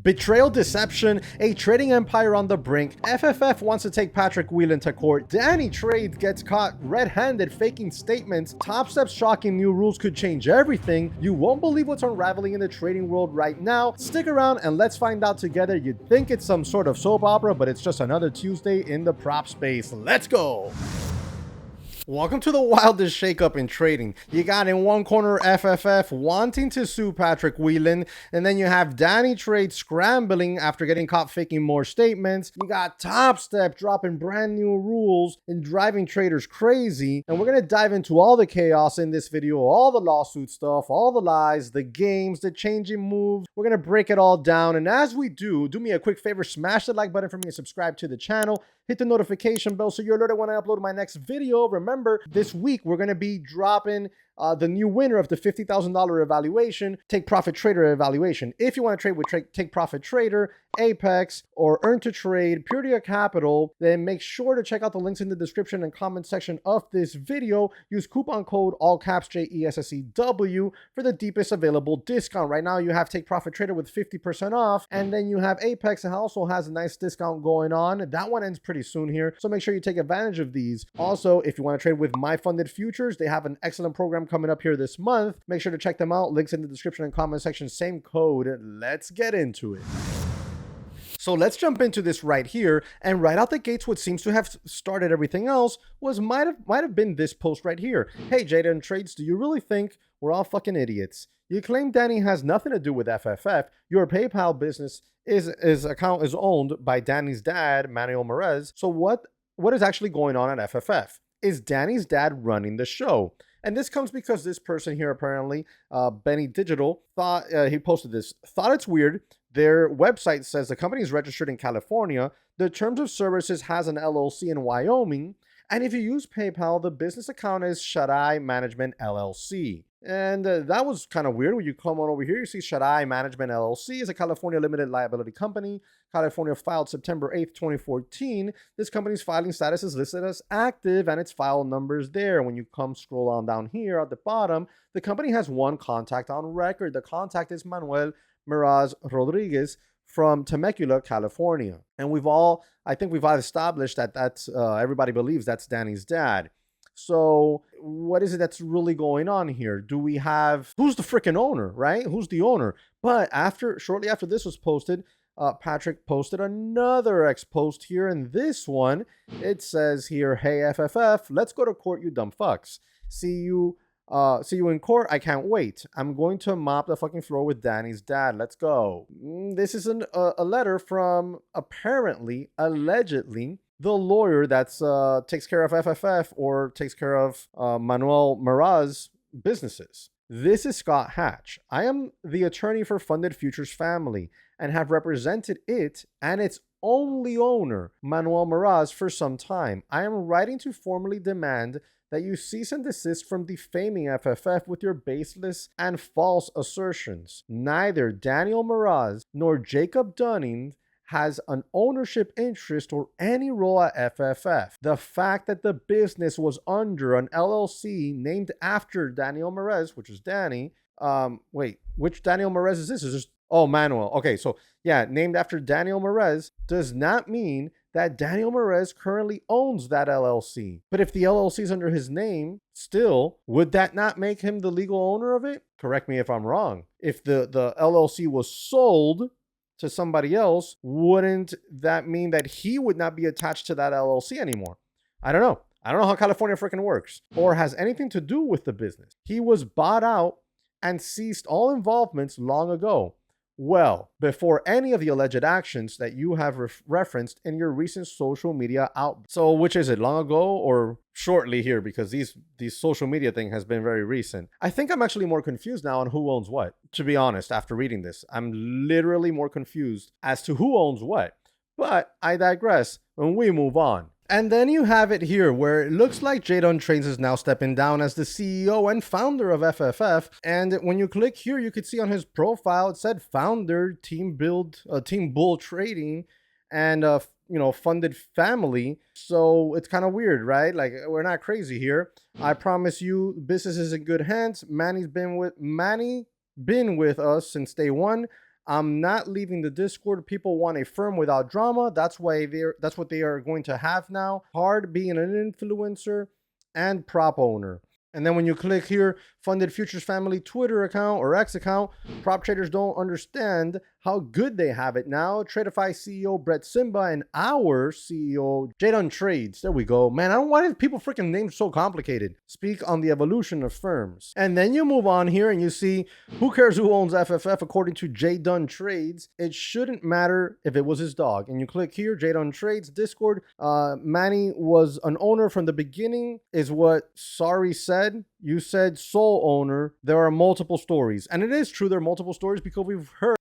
Betrayal, deception, a trading empire on the brink. FFF wants to take Patrick Wieland to court. Danny Trades gets caught red-handed faking statements. Topstep's shocking new rules could change everything. You won't believe what's unraveling in the trading world right now. Stick around and let's find out together. You'd think it's some sort of soap opera, but it's just another Tuesday in the prop space. Let's go! Welcome to the wildest shakeup in trading. You got in one corner FFF wanting to sue Patrick Wieland, and then you have Danny Trades scrambling after getting caught faking more statements. You got Topstep dropping brand new rules and driving traders crazy. And we're going to dive into all the chaos in this video, all the lawsuit stuff, all the lies, the games, the changing moves. We're going to break it all down. And as we do me a quick favor, smash the like button for me and subscribe to the channel. Hit the notification bell so you're alerted when I upload my next video. Remember, this week we're going to be dropping the new winner of the $50,000 evaluation, Take Profit Trader evaluation. If you want to trade with Take Profit Trader, Apex, or Earn to Trade, Purity Capital, then make sure to check out the links in the description and comment section of this video. Use coupon code all caps JESSEW for the deepest available discount. Right now you have Take Profit Trader with 50% off, and then you have Apex and also has a nice discount going on. That one ends pretty soon here, so make sure you take advantage of these. Also, if you want to trade with My Funded Futures, they have an excellent program coming up here this month. Make sure to check them out. Links in the description and comment section. Same code. Let's get into it. So let's jump into this right here. And right out the gates, what seems to have started everything else was might have been this post right here. Hey, Jada Trades, do you really think we're all fucking idiots? You claim Danny has nothing to do with FFF. Your PayPal business his account is owned by Danny's dad, Manuel Merez. So what is actually going on at FFF? Is Danny's dad running the show? And this comes because this person here, apparently, Benny Digital, thought, he posted this, thought it's weird. Their website says the company is registered in California. The terms of services has an LLC in Wyoming. And if you use PayPal, the business account is Shaddai Management LLC. And that was kind of weird. When you come on over here, you see Shaddai Management LLC is a California limited liability company. California filed September 8th, 2014. This company's filing status is listed as active and its file number is there. When you come scroll on down here at the bottom, the company has one contact on record. The contact is Manuel Miraz Rodriguez from Temecula, California. And I think we've all established that that's, everybody believes that's Danny's dad. So what is it that's really going on here? Do we have, who's the freaking owner, right? Who's the owner? But shortly after this was posted, Patrick posted another X post here. And this one, it says here, hey, FFF, let's go to court, you dumb fucks. See you in court. I can't wait. I'm going to mop the fucking floor with Danny's dad. Let's go. This is a letter from allegedly, the lawyer that's takes care of FFF or takes care of Manuel Miraz businesses. This is Scott Hatch. I am the attorney for Funded Futures family and have represented it and its only owner, Manuel Miraz, for some time. I am writing to formally demand that you cease and desist from defaming FFF with your baseless and false assertions. Neither Daniel Miraz nor Jacob Dunning has an ownership interest or any role at FFF. The fact that the business was under an LLC named after Daniel Miraz, which is Danny. Wait, which Daniel Miraz is this? Is this? Oh, Manuel. Okay, so yeah, named after Daniel Miraz does not mean that Daniel Miraz currently owns that LLC. But if the LLC is under his name still, would that not make him the legal owner of it? Correct me if I'm wrong. If the LLC was sold to somebody else, wouldn't that mean that he would not be attached to that LLC anymore? I don't know. I don't know how California freaking works or has anything to do with the business. He was bought out and ceased all involvements long ago. Well, before any of the alleged actions that you have referenced in your recent social media out. So which is it, long ago or shortly here? Because these social media thing has been very recent. I think I'm actually more confused now on who owns what. To be honest, after reading this, I'm literally more confused as to who owns what. But I digress when we move on. And then you have it here where it looks like Jada Trades is now stepping down as the CEO and founder of FFF. And when you click here, you could see on his profile, it said founder, Team Bull Trading, and funded family. So it's kind of weird, right? Like, we're not crazy here. I promise you, business is in good hands. Manny's been with us since day one. I'm not leaving the Discord. People want a firm without drama. That's what they are going to have now. Hard being an influencer and prop owner. And then when you click here, Funded Futures Family Twitter account or X account, prop traders don't understand how good they have it now. Tradeify CEO Brett Simba and our CEO Jadon Trades. There we go. Man, I don't know why people freaking names so complicated. Speak on the evolution of firms. And then you move on here and you see who cares who owns FFF according to Jadon Trades. It shouldn't matter if it was his dog. And you click here, Jadon Trades, Discord. Manny was an owner from the beginning is what Sorry said. You said sole owner. There are multiple stories. And it is true there are multiple stories because we've heard,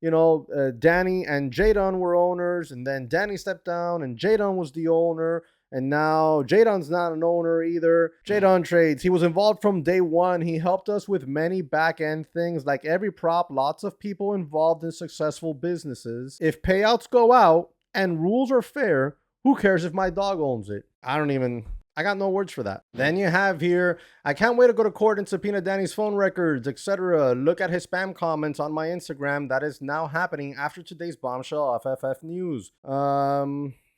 Danny and Jadon were owners, and then Danny stepped down and Jadon was the owner. And now Jadon's not an owner either. Jadon Trades, he was involved from day one. He helped us with many back-end things. Like every prop, lots of people involved in successful businesses. If payouts go out and rules are fair, who cares if my dog owns it? I got no words for that. Then you have here, I can't wait to go to court and subpoena Danny's phone records, etc. Look at his spam comments on my Instagram. That is now happening after today's bombshell FFF news.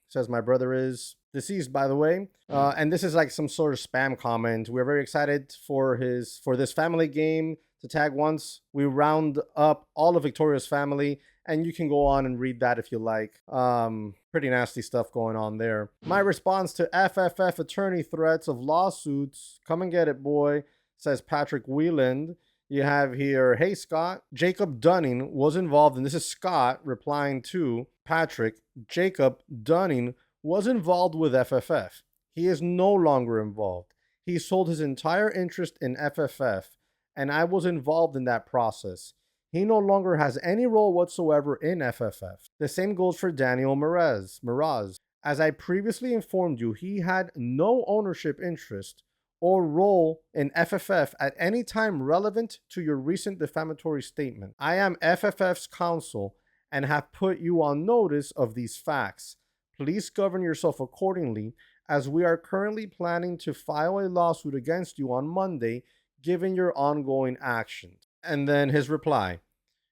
Says my brother is deceased, by the way. And this is like some sort of spam comment. We're very excited for this family game to tag once we round up all of Victoria's family. And you can go on and read that if you like. Pretty nasty stuff going on there. My response to FFF attorney threats of lawsuits. Come and get it, boy, says Patrick Wieland. You have here, hey, Scott. Jacob Dunning was involved, and this is Scott replying to Patrick. Jacob Dunning was involved with FFF. He is no longer involved. He sold his entire interest in FFF, and I was involved in that process. He no longer has any role whatsoever in FFF. The same goes for Daniel Miraz. As I previously informed you, he had no ownership interest or role in FFF at any time relevant to your recent defamatory statement. I am FFF's counsel and have put you on notice of these facts. Please govern yourself accordingly, as we are currently planning to file a lawsuit against you on Monday, given your ongoing actions. And then his reply,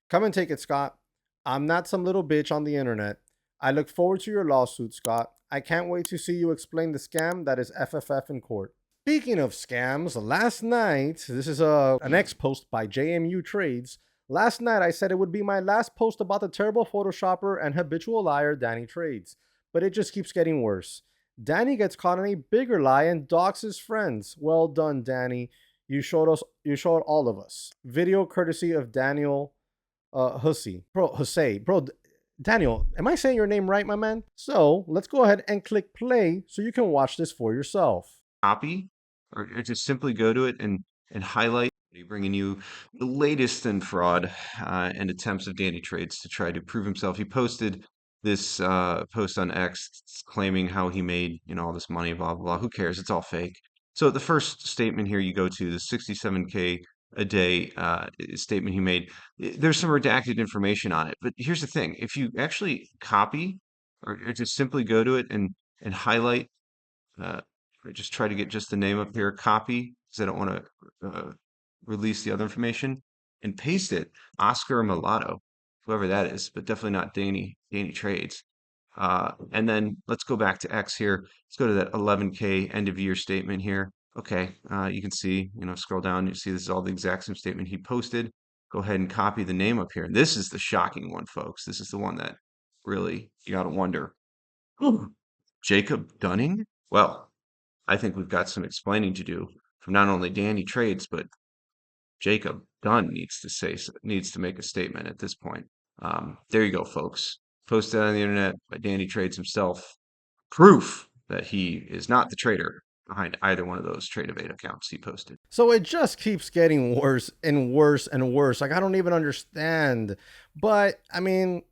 come and take it, Scott. I'm not some little bitch on the internet. I look forward to your lawsuit, Scott. I can't wait to see you explain the scam that is FFF in court. Speaking of scams, last night, this is an X post by JMU Trades. Last night I said it would be my last post about the terrible Photoshopper and habitual liar Danny Trades. But it just keeps getting worse. Danny gets caught in a bigger lie and doxes his friends. Well done, Danny. You showed all of us. Video courtesy of Daniel Hussey. Daniel, am I saying your name right, my man? So let's go ahead and click play so you can watch this for yourself. Copy, or just simply go to it and highlight. Bringing you the latest in fraud and attempts of Danny Trades to try to prove himself. He posted this post on X claiming how he made all this money, blah blah blah. Who cares? It's all fake. So the first statement here you go to, the 67K a day statement he made. There's some redacted information on it, but here's the thing: if you actually copy or just simply go to it and highlight, or just try to get just the name up here, copy, because I don't want to release the other information, and paste it, Oscar Mulatto, whoever that is, but definitely not Danny Trades. And then let's go back to X here. Let's go to that 11K end of year statement here. Okay, you can see, scroll down, you see this is all the exact same statement he posted. Go ahead and copy the name up here. And this is the shocking one, folks. This is the one that really, you got to wonder. Jacob Dunning? Well, I think we've got some explaining to do from not only Danny Trades, but Jacob Dunn needs to make a statement at this point. There you go, folks. Posted on the internet by Danny Trades himself. Proof that he is not the trader behind either one of those Tradeovate accounts he posted. So it just keeps getting worse and worse and worse. Like, I don't even understand. But, I mean,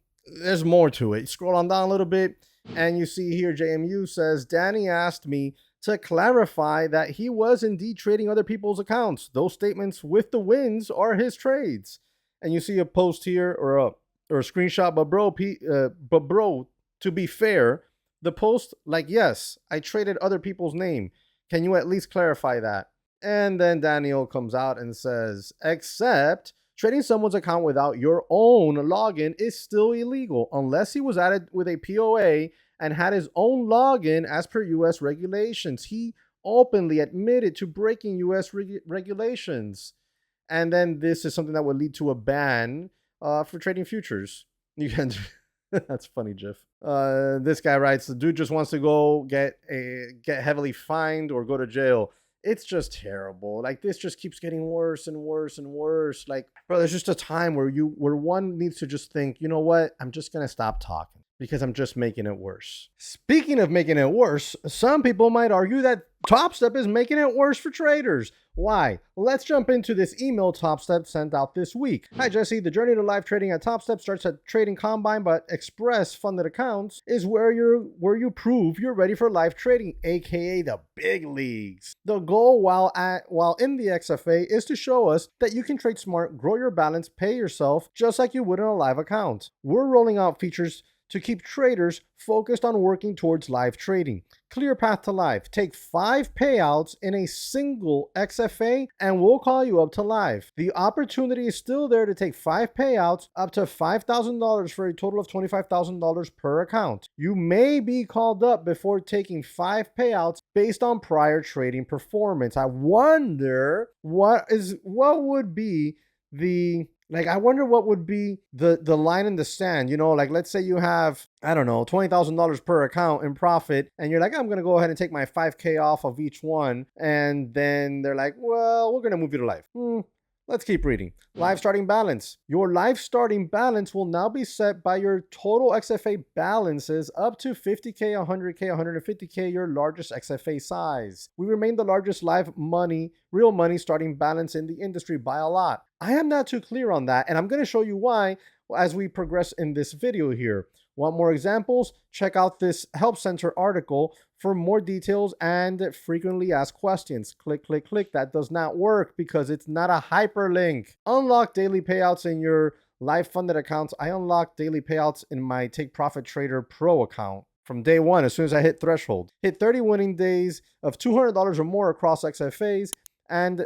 there's more to it. Scroll on down a little bit, and you see here JMU says, Danny asked me to clarify that he was indeed trading other people's accounts. Those statements with the wins are his trades. And you see a post here or a screenshot, but bro, to be fair, the post, like, yes, I traded other people's name. Can you at least clarify that? And then Daniel comes out and says, except Trading someone's account without your own login is still illegal unless he was added with a POA and had his own login as per US regulations. He openly admitted to breaking US regulations. And then this is something that would lead to a ban for trading futures. You can. That's funny, Jeff. This guy writes, the dude just wants to go get heavily fined or go to jail. It's just terrible. Like, this just keeps getting worse and worse and worse. Like, bro, there's just a time where one needs to just think, you know what? I'm just gonna stop talking because I'm just making it worse. Speaking of making it worse, some people might argue that Topstep is making it worse for traders. Why? Let's jump into this email Topstep sent out this week. Hi Jesse, the journey to live trading at Topstep starts at Trading Combine, but Express funded accounts is where you prove you're ready for live trading, aka the big leagues. The goal while in the XFA is to show us that you can trade smart, grow your balance, pay yourself just like you would in a live account. We're rolling out features to keep traders focused on working towards live trading. Clear path to live. Take 5 payouts in a single XFA and we'll call you up to live. The opportunity is still there to take 5 payouts up to $5,000 for a total of $25,000 per account. You may be called up before taking 5 payouts based on prior trading performance. I wonder what would be the line in the sand, you know, like let's say you have, I don't know, $20,000 per account in profit and you're like, I'm going to go ahead and take my 5K off of each one. And then they're like, well, we're going to move you to live. Let's keep reading. Live starting balance. Your live starting balance will now be set by your total XFA balances up to 50K, 100K, 150K, your largest XFA size. We remain the largest live money, real money starting balance in the industry by a lot. I am not too clear on that, and I'm going to show you why as we progress in this video here. Want more examples? Check out this Help Center article for more details and frequently asked questions. Click, click, click. That does not work because it's not a hyperlink. Unlock daily payouts in your live funded accounts. I unlock daily payouts in my Take Profit Trader Pro account from day one as soon as I hit threshold. Hit 30 winning days of $200 or more across XFAs and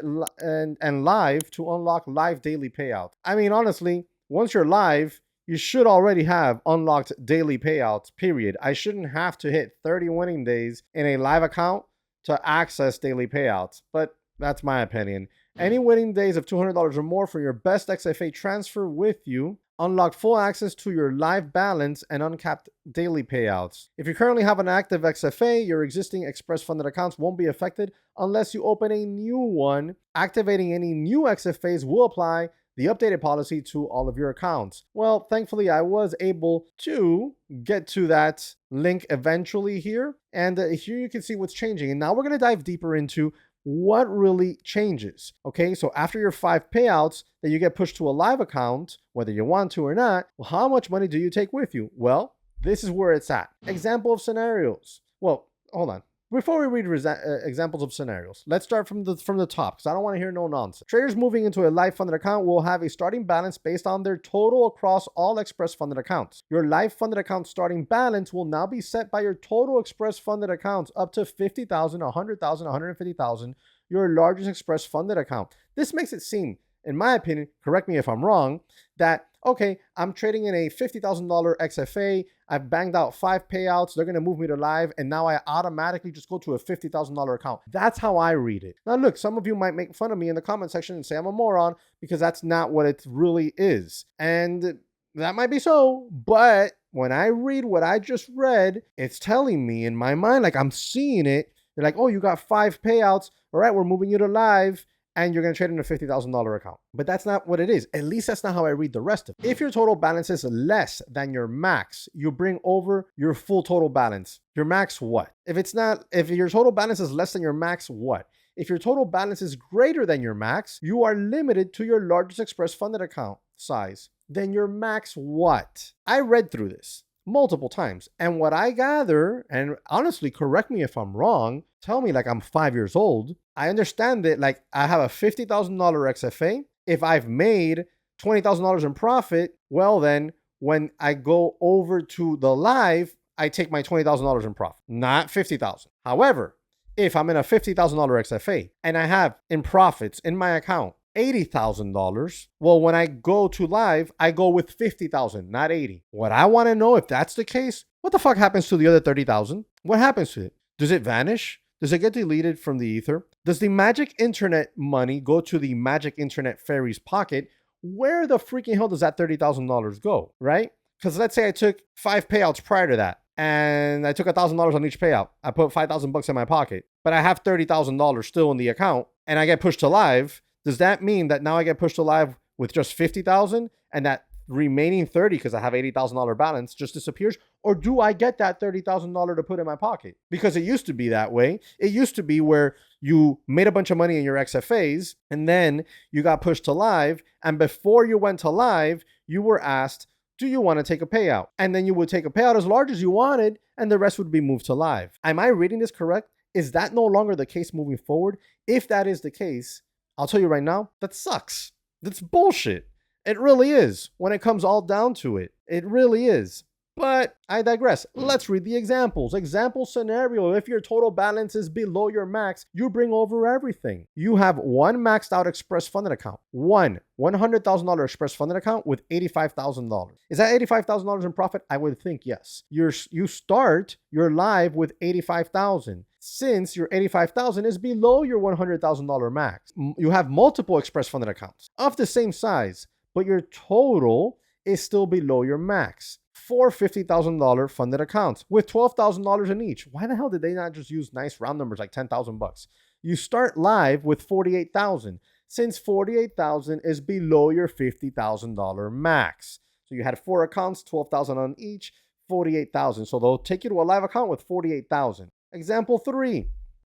live to unlock live daily payouts. I mean, honestly, once you're live, you should already have unlocked daily payouts, period. I shouldn't have to hit 30 winning days in a live account to access daily payouts, but that's my opinion. Any winning days of $200 or more for your best XFA transfer with you. Unlock full access to your live balance and uncapped daily payouts. If you currently have an active XFA, your existing Express funded accounts won't be affected unless you open a new one. Activating any new XFAs will apply the updated policy to all of your accounts. Well, thankfully, I was able to get to that link eventually here. And here you can see what's changing. And now we're going to dive deeper into what really changes. Okay, so after your 5 payouts that you get pushed to a live account, whether you want to or not, well, how much money do you take with you? Well, this is where it's at. Example of scenarios. Well, hold on. Before we read examples of scenarios, let's start from the top because I don't want to hear no nonsense. Traders moving into a live funded account will have a starting balance based on their total across all Express funded accounts. Your live funded account starting balance will now be set by your total Express funded accounts up to 50,000, 100,000, 150,000, your largest Express funded account. This makes it seem, in my opinion, correct me if I'm wrong, that okay, I'm trading in a $50,000 XFA. I've banged out 5 payouts. They're going to move me to live. And now I automatically just go to a $50,000 account. That's how I read it. Now, look, some of you might make fun of me in the comment section and say I'm a moron because that's not what it really is. And that might be so. But when I read what I just read, it's telling me in my mind, like I'm seeing it. They're like, oh, you got 5 payouts. All right, we're moving you to live. And you're going to trade in a $50,000 account. But that's not what it is. At least that's not how I read the rest of it. If your total balance is less than your max, you bring over your full total balance. Your max what? If your total balance is less than your max, what? If your total balance is greater than your max, you are limited to your largest Express funded account size. Then your max what? I read through this multiple times. And what I gather, and honestly, correct me if I'm wrong, tell me like I'm 5 years old. I understand that like I have a $50,000 XFA. If I've made $20,000 in profit, well then when I go over to the live, I take my $20,000 in profit, not $50,000. However, if I'm in a $50,000 XFA and I have in profits in my account $80,000. Well, when I go to live, I go with 50,000, not 80. What I want to know, if that's the case, what the fuck happens to the other 30,000? What happens to it? Does it vanish? Does it get deleted from the ether? Does the magic internet money go to the magic internet fairy's pocket? Where the freaking hell does that $30,000 go, right? Because let's say I took 5 payouts prior to that, and I took $1,000 on each payout. I put $5,000 in my pocket, but I have $30,000 still in the account, and I get pushed to live. Does that mean that now I get pushed to live with just 50,000, and that remaining 30, because I have $80,000 balance, just disappears? Or do I get that $30,000 to put in my pocket? Because it used to be that way. It used to be where you made a bunch of money in your XFAs, and then you got pushed to live, and before you went to live, you were asked, do you want to take a payout? And then you would take a payout as large as you wanted, and the rest would be moved to live. Am I reading this correct? Is that no longer the case moving forward? If that is the case, I'll tell you right now, that sucks. That's bullshit. It really is. When it comes all down to it, it really is. But I digress. Let's read the examples. Example scenario: if your total balance is below your max, you bring over everything. You have one maxed out express funded account, one $100,000 express funded account with $85,000. Is that $85,000 in profit? I would think yes. You start your live with $85,000. Since your $85,000 is below your $100,000 max, you have multiple express funded accounts of the same size, but your total is still below your max. 4 $50,000 funded accounts with $12,000 in each. Why the hell did they not just use nice round numbers like $10,000? You start live with $48,000, since $48,000 is below your $50,000 max. So you had 4 accounts, $12,000 on each, $48,000. So they'll take you to a live account with $48,000. Example 3,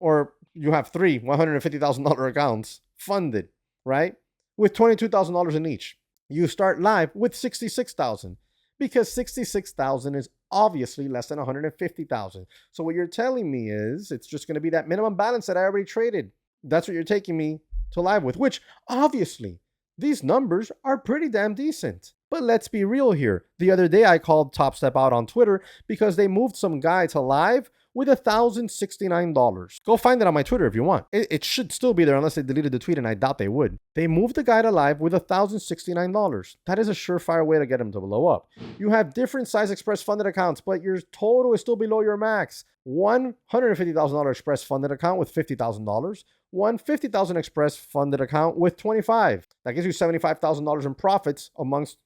or you have 3 $150,000 accounts funded, right? With $22,000 in each. You start live with $66,000. Because $66,000 is obviously less than $150,000. So what you're telling me is it's just going to be that minimum balance that I already traded. That's what you're taking me to live with, which obviously these numbers are pretty damn decent. But let's be real here. The other day I called Topstep out on Twitter because they moved some guy to live with $1,069. Go find it on my Twitter if you want. It should still be there unless they deleted the tweet, and I doubt they would. They moved the guy to live with $1,069. That is a surefire way to get him to blow up. You have different size express funded accounts, but your total is still below your max. One $150,000 express funded account with $50,000. One $50,000 express funded account with $25,000. That gives you $75,000 in profits amongst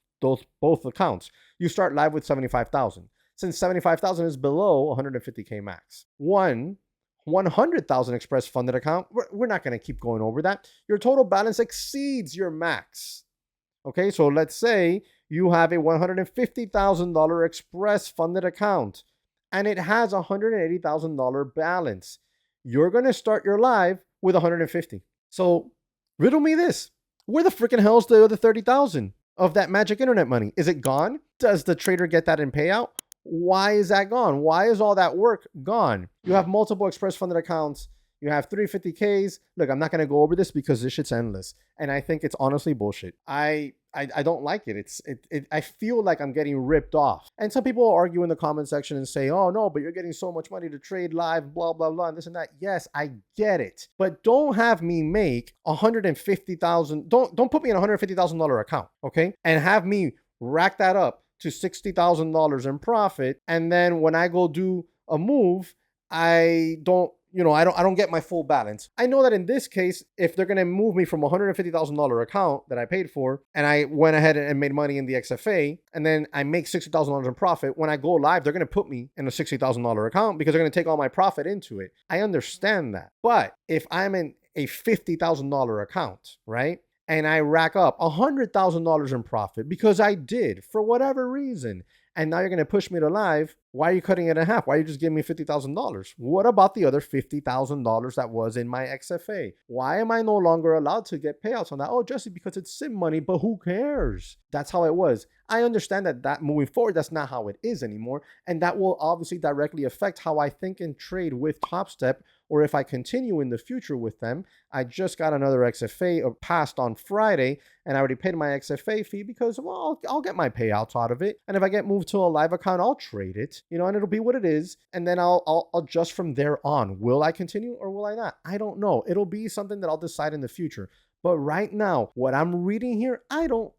both accounts. You start live with $75,000. Since $75,000 is below $150K max. One $100,000 express funded account, we're not going to keep going over that. Your total balance exceeds your max. Okay, so let's say you have a $150,000 express funded account and it has a $180,000 balance. You're going to start your live with $150,000. So riddle me this. Where the freaking hell is the other $30,000 of that magic internet money? Is it gone? Does the trader get that in payout? Why is that gone? Why is all that work gone? You have multiple express funded accounts. You have 350Ks. Look, I'm not going to go over this because this shit's endless. And I think it's honestly bullshit. I don't like it. I feel like I'm getting ripped off. And some people will argue in the comment section and say, oh no, but you're getting so much money to trade live, blah, blah, blah, and this and that. Yes, I get it. But don't have me make $150,000. Don't put me in a $150,000 account, okay? And have me rack that up to $60,000 in profit, and then when I go do a move, I don't get my full balance. I know that in this case, if they're gonna move me from a $150,000 account that I paid for, and I went ahead and made money in the XFA, and then I make $60,000 in profit, when I go live, they're gonna put me in a $60,000 account because they're gonna take all my profit into it. I understand that, but if I'm in a $50,000 account, right? And I rack up $100,000 in profit because I did for whatever reason. And now you're going to push me to live. Why are you cutting it in half? Why are you just giving me $50,000? What about the other $50,000 that was in my XFA? Why am I no longer allowed to get payouts on that? Oh, Jesse, because it's sim money, but who cares? That's how it was. I understand that moving forward, that's not how it is anymore. And that will obviously directly affect how I think and trade with Topstep, or if I continue in the future with them. I just got another XFA passed on Friday, and I already paid my XFA fee because, well, I'll get my payouts out of it. And if I get moved to a live account, I'll trade it, and it'll be what it is. And then I'll adjust from there on. Will I continue or will I not? I don't know. It'll be something that I'll decide in the future. But right now, what I'm reading here, I don't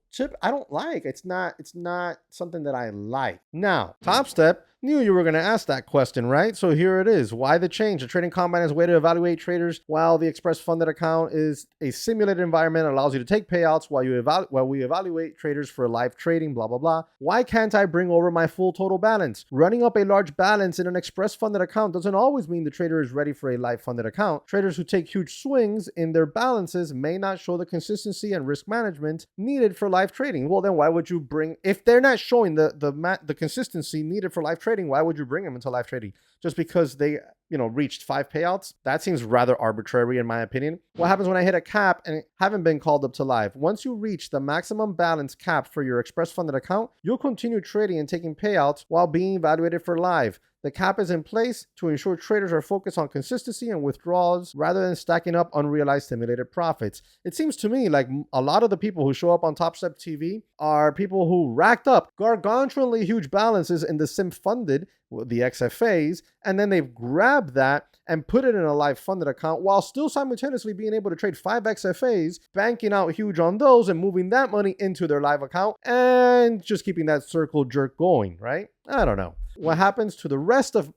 like. It's not something that I like. Now, Topstep knew you were going to ask that question, right? So here it is. Why the change? The trading combine is a way to evaluate traders, while the express funded account is a simulated environment that allows you to take payouts while we evaluate traders for live trading, blah, blah, blah. Why can't I bring over my full total balance? Running up a large balance in an express funded account doesn't always mean the trader is ready for a live funded account. Traders who take huge swings in their balances may not show the consistency and risk management needed for live trading. Well, then why would you bring, if they're not showing the consistency needed for live trading, why would you bring them into live trading? Just because they, reached 5 payouts? That seems rather arbitrary in my opinion. What happens when I hit a cap and haven't been called up to live? Once you reach the maximum balance cap for your express funded account, you'll continue trading and taking payouts while being evaluated for live. The cap is in place to ensure traders are focused on consistency and withdrawals rather than stacking up unrealized simulated profits. It seems to me like a lot of the people who show up on Topstep TV are people who racked up gargantuanly huge balances in the sim funded, the XFAs, and then they've grabbed that and put it in a live funded account while still simultaneously being able to trade 5 XFAs, banking out huge on those and moving that money into their live account and just keeping that circle jerk going, right? I don't know. What happens to the rest of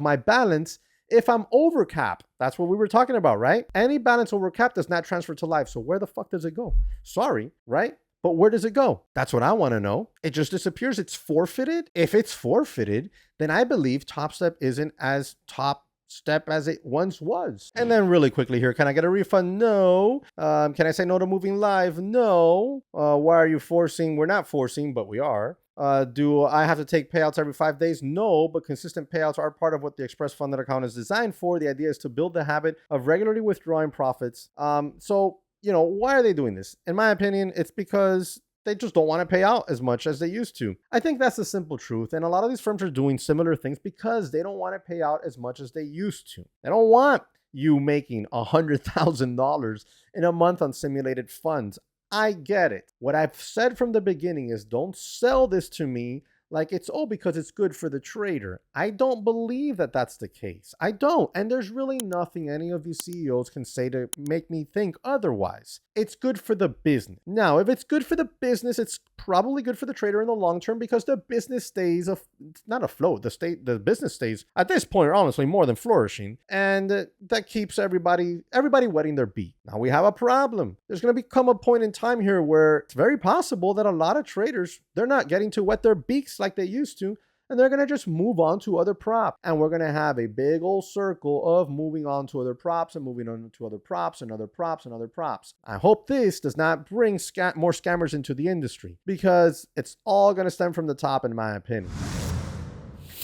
my balance if I'm over cap? That's what we were talking about, right? Any balance over cap does not transfer to live. So where the fuck does it go? Sorry, right? But where does it go? That's what I want to know. It just disappears. It's forfeited. If it's forfeited, then I believe Topstep isn't as Topstep as it once was. And then really quickly here, can I get a refund? No. Can I say no to moving live? No. Why are you forcing? We're not forcing, but we are. Do I have to take payouts every 5 days? No, but consistent payouts are part of what the express funded account is designed for. The idea is to build the habit of regularly withdrawing profits. So, why are they doing this? In my opinion, it's because they just don't want to pay out as much as they used to. I think that's the simple truth. And a lot of these firms are doing similar things because they don't want to pay out as much as they used to. They don't want you making $100,000 in a month on simulated funds. I get it. What I've said from the beginning is don't sell this to me like it's, because it's good for the trader. I don't believe that that's the case. I don't. And there's really nothing any of these CEOs can say to make me think otherwise. It's good for the business. Now, if it's good for the business, it's probably good for the trader in the long term because the business stays, not afloat. The business stays, at this point, honestly, more than flourishing. And that keeps everybody wetting their beak. Now we have a problem. There's going to become a point in time here where it's very possible that a lot of traders, they're not getting to wet their beaks like they used to, and they're going to just move on to other props. And we're going to have a big old circle of moving on to other props and moving on to other props and other props and other props. I hope this does not bring more scammers into the industry because it's all going to stem from the top, in my opinion.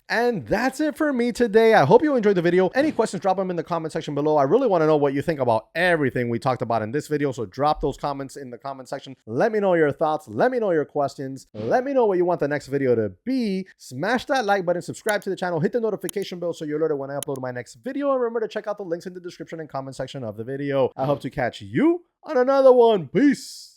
And that's it for me today. I hope you enjoyed the video. Any questions, drop them in the comment section below. I really want to know what you think about everything we talked about in this video. So drop those comments in the comment section. Let me know your thoughts. Let me know your questions. Let me know what you want the next video to be. Smash that like button, subscribe to the channel, hit the notification bell so you're alerted when I upload my next video. And remember to check out the links in the description and comment section of the video. I hope to catch you on another one. Peace.